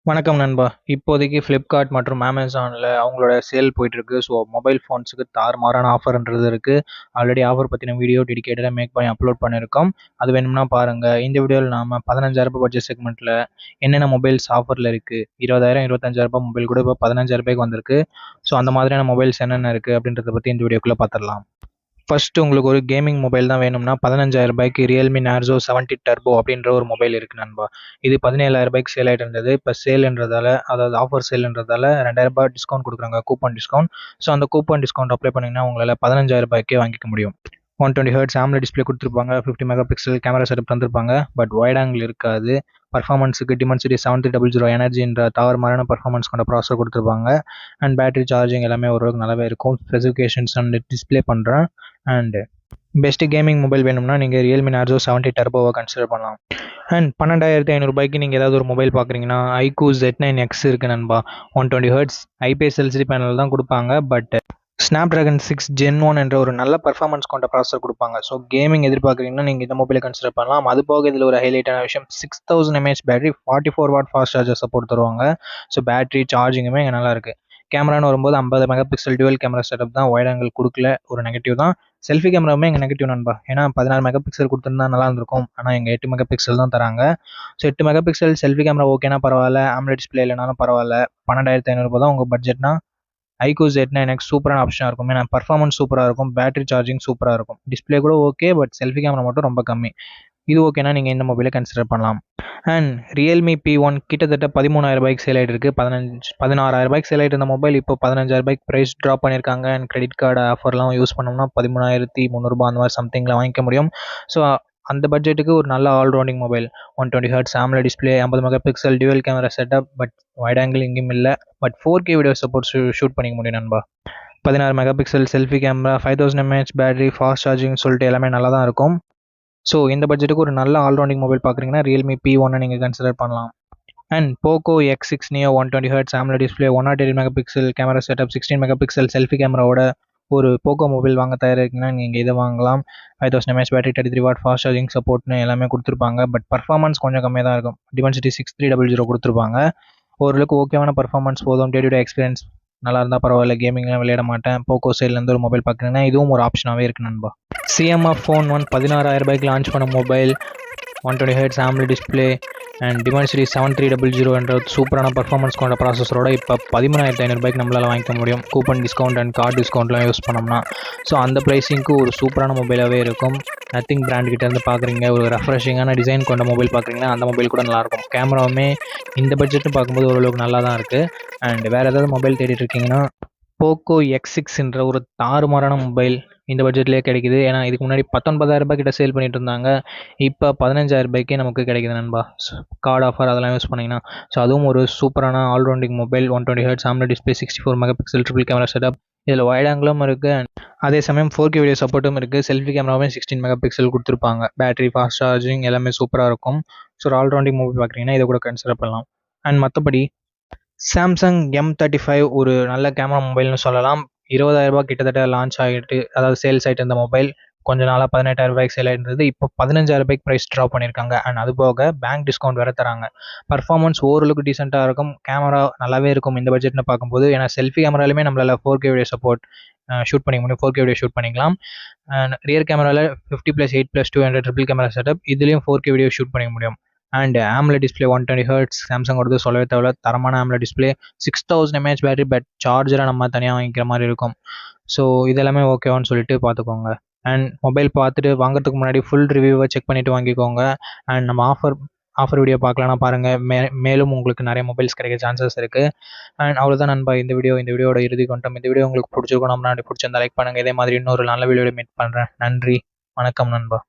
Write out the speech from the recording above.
வணக்கம் நண்பா. இப்போதைக்கு Flipkart மற்றும் Amazonல அவங்களோட சேல் போயிட்டுருக்கு. ஸோ மொபைல் ஃபோன்ஸுக்கு தாறுமாறான ஆஃபர்ன்றது இருக்கு. ஆல்ரெடி ஆஃபர் பத்தின வீடியோ டெடிகேட்டடா மேக் பண்ணி அப்லோட் பண்ணியிருக்கோம். அது வேணும்னா பாருங்க. இந்த வீடியோல நாம ரூ. 15,000 பட்ஜெட் செக்மெண்ட்ல என்னென்ன மொபைல்ஸ் ஆஃபர்ல இருக்கு. 20,000 ரூ. 25,000 மொபைல் கூட இப்போ ரூ. 15,000க்கு வந்திருக்கு. ஸோ அந்த மாதிரியான மொபைல்ஸ் என்னென்ன இருக்கு அப்படின்றத பத்தி இந்த வீடியோக்குள்ள பார்த்துடலாம். ஃபர்ஸ்ட் உங்களுக்கு ஒரு கேமிங் மொபைல் தான் வேணும்னா ரூ. 15,000க்கு Realme Narzo 70 Turbo அப்படின்ற ஒரு மொபைல் இருக்கு நண்பா. இது ரூ. 17,000க்கு சேல் ஆயிட்டு இருந்தது. இப்போ சேல்ன்றதால, அதாவது ஆஃபர் சேல்ன்றதால ரூ. 2,000 டிஸ்கவுண்ட் கொடுக்குறாங்க, கூப்பன் டிஸ்கவுண்ட். ஸோ அந்த கூப்பன் டிஸ்கவுண்ட் அப்ளை பண்ணீங்கன்னா உங்களால் ரூ. 15,000க்கே வாங்கிக்க முடியும். 120 Hz AMOLED டிஸ்பிளே கொடுத்துருப்பாங்க. 50 மெகா பிக்சல் கேமரா செட்டப் தந்திருப்பாங்க. பட் வைட் ஆங்கிள் இருக்காது. பர்ஃபார்மன்ஸுக்கு Dimensity 7300 எனர்ஜின்ற தாறுமாறான பர்ஃபார்மன்ஸ் கொண்ட ப்ராசஸர் கொடுத்துருப்பாங்க. அண்ட் பேட்டரி சார்ஜிங் எல்லாமே ஓரளவுக்கு நல்லாவே இருக்கும். ஸ்பெசிஃபிகேஷன்ஸ் அண்ட் டிஸ்பிளே பண்ணுறேன். அண்ட் பெஸ்ட் கேமிங் மொபைல் வேணும்னா நீங்கள் Realme Narzo 70 Turboவை கன்சிடர் பண்ணலாம். அண்ட் 12,500 நீங்கள் ஏதாவது ஒரு மொபைல் பார்க்குறீங்கன்னா iQOO Z9X இருக்குது நண்பா. 120 Hz ஐபிஎஸ் எல்சிடி பேனல் தான் கொடுப்பாங்க. பட் Snapdragon 6 Gen 1 என்ற ஒரு நல்ல பர்ஃபார்மன்ஸ் கொண்ட ப்ராசஸர் கொடுப்பாங்க. ஸோ கேமிங் எதிர்பார்க்குறீங்கன்னா நீங்கள் இந்த மொபைலை கன்சிடர் பண்ணலாம். அது போக இதில் ஒரு ஹைலைட்டான விஷயம் 6000 mAh battery, 44 watt fast charger support தருவாங்க. ஸோ பேட்டரி சார்ஜிங்குமே இங்கே நல்லா இருக்குது. கேமரான்னு வரும்போது 50 mega pixel dual camera setup தான். வைட் ஆங்கிள் கொடுக்கல, ஒரு நெகட்டிவ் தான். செல்ஃபி கேமராவுமே எங்கள் நெகட்டிவ் நண்பா. ஏன்னா 16 மெகா பிக்சல் கொடுத்துருந்தா நல்லா இருந்திருக்கும். ஆனால் எங்கள் 8 மெகா பிக்சல் தான் தராங்க. So 8 mega pixel selfie camera ஓகேனா பரவாயில்ல, AMOLED டிஸ்பிளே இல்லைனாலும் பரவாயில்ல. 12,500 தான் உங்கள் பட்ஜெட்னா iQOO Z9X சூப்பரான ஆப்ஷனாக இருக்கும். ஏன்னா பர்ஃபார்மன்ஸ் சூப்பராக இருக்கும், பேட்டரி சார்ஜிங் சூப்பராக இருக்கும். டிஸ்பிளே கூட ஓகே, பட் செல்ஃபி கேமரா மட்டும் ரொம்ப கம்மி. இது ஓகேனா நீங்கள் இந்த மொபைலை கன்சிடர் பண்ணலாம். அண்ட் Realme P1 கிட்டத்தட்ட 13,000 சேல் ஆகிட்டு இருக்கு. 16,000 சேல் ஆகிட்டு இருந்த மொபைல் இப்போ 15,000 ப்ரைஸ் ட்ராப் பண்ணியிருக்காங்க. அண்ட் கிரெடிட் கார்டு ஆஃபர்லாம் யூஸ் பண்ணோம்னா 13,300 அந்த மாதிரி சம்திங்கில் வாங்கிக்க முடியும். ஸோ அந்த பட்ஜெட்டுக்கு ஒரு நல்ல all-rounding mobile. 120 Hz AMOLED display, 50 mega pixel dual camera setup. But wide angle எங்கேயும் இல்லை. But 4K video support shoot பண்ணிக்க முடியும் நண்பா. 16 mega pixel selfie camera, 5000 mAh battery, fast charging சொல்லிட்டு எல்லாமே நல்லா தான் இருக்கும். ஸோ இந்த பட்ஜெட்டுக்கு ஒரு நல்ல ஆல்ரவுண்டிங் மொபைல் பார்க்குறீங்கன்னா Realme P1 நீங்கள் கன்சிடர் பண்ணலாம். And Poco X6 Neo 120 Hz AMOLED display, 108 mega pixel camera setup, 16 mega pixel selfie கேமராவோட ஒரு போக்கோ மொபைல் வாங்க தயாரிக்கீங்கன்னா நீங்கள் இதை வாங்கலாம். 5000 mAh battery, 33 watt fast charging சப்போர்ட்னு எல்லாமே கொடுத்துருப்பாங்க. பட் பர்ஃபார்மன்ஸ் கொஞ்சம் கம்மியாக தான் இருக்கும். Dimensity 6300 கொடுத்துருப்பாங்க. ஓரளவுக்கு ஓகேவான பர்ஃபார்மன்ஸ் போதும். டே டு டே எக்ஸ்பீரியன்ஸ் நல்லா இருந்தால் பரவாயில்ல, கேமிங்லாம் விளையாட மாட்டேன், போக்கோ சைட்லேருந்து ஒரு மொபைல் பார்க்குறீங்கன்னா இதுவும் ஒரு ஆப்ஷனாகவே இருக்குது நண்பா. CMF Phone 1 16,000 லான்ச் பண்ண mobile, 120 Hz AMOLED display and Dimensity 7300 என்ற சூப்பரான பர்ஃபார்மன்ஸ் கொண்ட ப்ராசஸரோட இப்போ 13,500 நம்மளால் வாங்கிக்க முடியும். கூப்பன் டிஸ்கவுண்ட் அண்ட் கார்டு டிஸ்கவுண்ட்லாம் யூஸ் பண்ணோம்னா. ஸோ அந்த ப்ரைஸிங்க்கு ஒரு சூப்பரான மொபைலாகவே இருக்கும். நத்திங் பிராண்ட் கிட்டேருந்து பார்க்குறீங்க, ஒரு ரெஃப்ரெஷிங்கான டிசைன் கொண்ட மொபைல் பார்க்குறீங்கன்னா அந்த மொபைல் கூட நல்லாயிருக்கும். கேமராவுமே இந்த பட்ஜெட்னு பார்க்கும்போது ஓரளவுக்கு நல்லா தான் இருக்குது. அண்ட் வேறு ஏதாவது மொபைல் தேடிட்டு இருக்கீங்கன்னா Poco X6ன்ற ஒரு தாறுமாறான மொபைல் இந்த பட்ஜெட்லேயே கிடைக்குது. ஏன்னா இதுக்கு முன்னாடி 19,000 கிட்ட சேல் பண்ணிட்டு இருந்தாங்க. இப்போ 15,000 நமக்கு கிடைக்குது நண்பா. கார்டு ஆஃபர் அதெல்லாம் யூஸ் பண்ணிங்கன்னா. ஸோ அதுவும் ஒரு சூப்பரான all-rounding mobile. 120 Hz AMOLED display, 64 mega pixel triple camera setup. இதில் வைட் ஆங்கிளும் இருக்குது. அதே சமயம் 4K வீடியோ சப்போர்ட்டும் இருக்குது. செல்ஃபி கேமராவே 16 மெகா பிக்சல் கொடுத்துருப்பாங்க. பேட்டரி, ஃபாஸ்ட் சார்ஜிங் எல்லாமே சூப்பராக இருக்கும். ஸோ ஒரு ஆல்ரவுண்டிங் மொபைல் பார்க்குறீங்கன்னா இதை கூட கன்சிடர் பண்ணலாம். அண்ட் மற்றபடி Samsung M35 ஒரு நல்ல கேமரா மொபைல்னு சொல்லலாம். 20,000 கிட்டத்தட்ட லான்ச் ஆகிட்டு, அதாவது சேல்ஸ் ஆகிட்டு இருந்த மொபைல் கொஞ்ச நாளாக 18,000 சேல் ஆகிட்டு இப்போ 15,000 ப்ரைஸ் ட்ராப் பண்ணியிருக்காங்க. அண்ட் அது போக பேங்க் டிஸ்கவுண்ட் வேறு தராங்க. பர்ஃபார்மன்ஸ் ஓரளவுக்கு டீசெண்டாக இருக்கும். கேமரா நல்லாவே இருக்கும் இந்த பட்ஜெட்னு பார்க்கும்போது. ஏன்னா செல்ஃபி கேமராலுமே நம்மளால் 4K வீடியோ சப்போர்ட் ஷூட் பண்ணிக்க முடியும். 4K வீடியோ ஷூட் பண்ணிக்கலாம். ரியர் கேமராவில் 50+8+2 என்ற ட்ரிபிள் கேமரா செட்டப், இதுலேயும் 4K வீடியோ ஷூட் பண்ணிக்க முடியும். And AMOLED display 120 Hz Samsung வருது, சொல்லவே தேவையில்ல. தரமான AMOLED display, 6000 mAh battery, but சார்ஜரை நம்ம தனியாக வாங்கிக்கிற மாதிரி இருக்கும். ஸோ இதெல்லாமே ஓகேவான்னு சொல்லிட்டு பார்த்துக்கோங்க. அண்ட் மொபைல் பார்த்துட்டு வாங்குறதுக்கு முன்னாடி ஃபுல் ரிவ்யூவை செக் பண்ணிவிட்டு வாங்கிக்கோங்க. அண்ட் நம்ம ஆஃபர் வீடியோ பார்க்கலான்னா பாருங்கள். மேலும் உங்களுக்கு நிறைய மொபைல்ஸ் கிடைக்க சான்சஸ் இருக்குது. அண்ட் அவ்வளோதான் நண்பா இந்த வீடியோட இறுதி கொண்டோம். இந்த வீடியோ உங்களுக்கு பிடிச்சிருக்கும், நம்ம பிடிச்சிருந்தா லைக் பண்ணுங்கள். இதே மாதிரி இன்னொரு நல்ல வீடியோவில் மீட் பண்ணுறேன். நன்றி, வணக்கம் நண்பா.